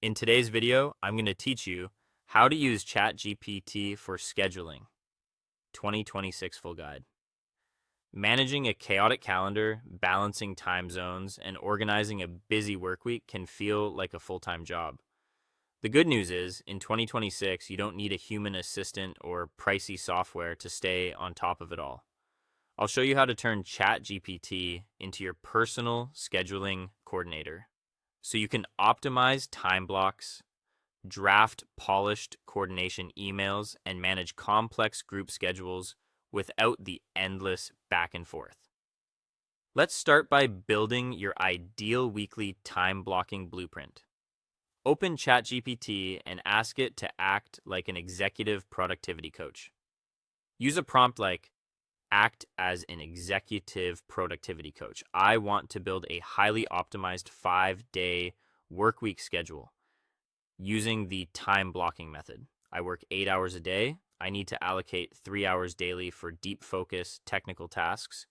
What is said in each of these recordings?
In today's video, I'm going to teach you how to use ChatGPT for scheduling. 2026 full guide. Managing a chaotic calendar, balancing time zones, and organizing a busy work week can feel like a full-time job. The good news is, in 2026, you don't need a human assistant or pricey software to stay on top of it all. I'll show you how to turn ChatGPT into your personal scheduling coordinator so you can optimize time blocks, draft polished coordination emails, and manage complex group schedules without the endless back and forth. Let's start by building your ideal weekly time blocking blueprint. Open ChatGPT and ask it to act like an executive productivity coach. Use a prompt like, act as an executive productivity coach. I want to build a highly optimized 5-day work week schedule using the time blocking method. I work 8 hours a day. I need to allocate 3 hours daily for deep focus technical tasks,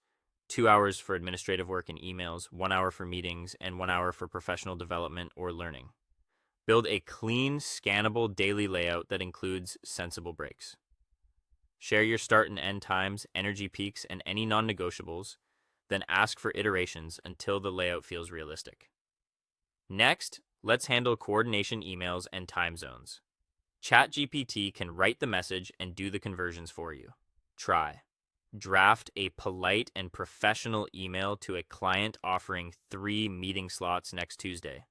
2 hours for administrative work and emails, 1 hour for meetings, and 1 hour for professional development or learning. Build a clean, scannable daily layout that includes sensible breaks. Share your start and end times, energy peaks, and any non-negotiables, then ask for iterations until the layout feels realistic. Next, let's handle coordination emails and time zones. ChatGPT can write the message and do the conversions for you. Try. Draft a polite and professional email to a client offering 3 meeting slots next Tuesday.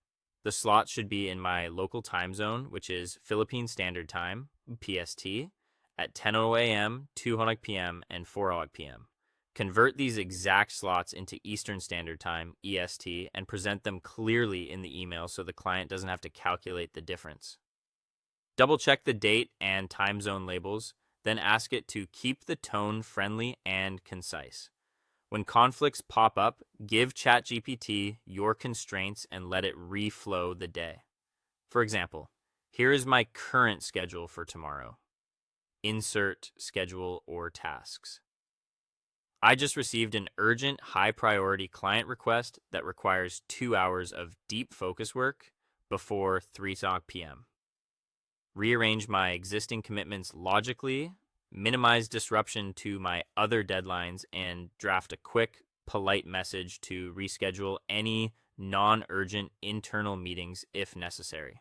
The slots should be in my local time zone, which is Philippine Standard Time, PST, at 10:00 a.m., 2:00 p.m., and 4:00 p.m. Convert these exact slots into Eastern Standard Time, EST, and present them clearly in the email so the client doesn't have to calculate the difference. Double-check the date and time zone labels, then ask it to keep the tone friendly and concise. When conflicts pop up, give ChatGPT your constraints and let it reflow the day. For example, here is my current schedule for tomorrow. Insert schedule or tasks. I just received an urgent, high-priority client request that requires 2 hours of deep focus work before 3:00 p.m. Rearrange my existing commitments logically, minimize disruption to my other deadlines, and draft a quick, polite message to reschedule any non-urgent internal meetings if necessary.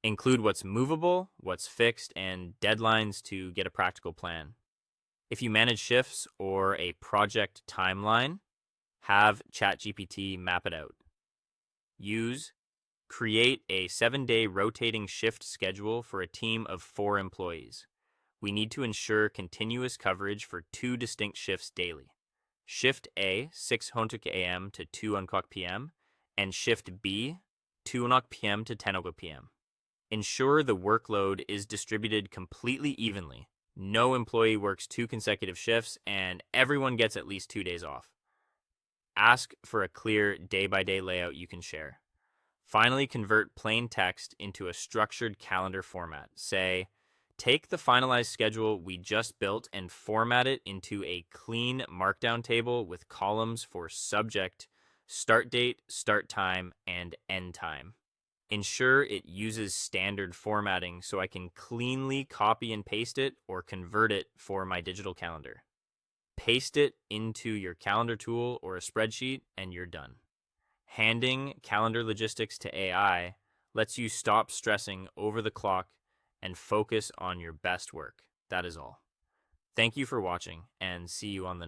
Include what's movable, what's fixed, and deadlines to get a practical plan. If you manage shifts or a project timeline, have ChatGPT map it out. Create a 7-day rotating shift schedule for a team of 4 employees. We need to ensure continuous coverage for 2 distinct shifts daily. Shift A, 6:00 a.m. to 2:00 p.m., and Shift B, 2:00 p.m. to 10:00 p.m. Ensure the workload is distributed completely evenly. No employee works 2 consecutive shifts, and everyone gets at least 2 days off. Ask for a clear day-by-day layout you can share. Finally, convert plain text into a structured calendar format. Say, take the finalized schedule we just built and format it into a clean markdown table with columns for subject, start date, start time, and end time. Ensure it uses standard formatting so I can cleanly copy and paste it or convert it for my digital calendar. Paste it into your calendar tool or a spreadsheet and you're done. Handing calendar logistics to AI lets you stop stressing over the clock and focus on your best work. That is all. Thank you for watching and see you on the next.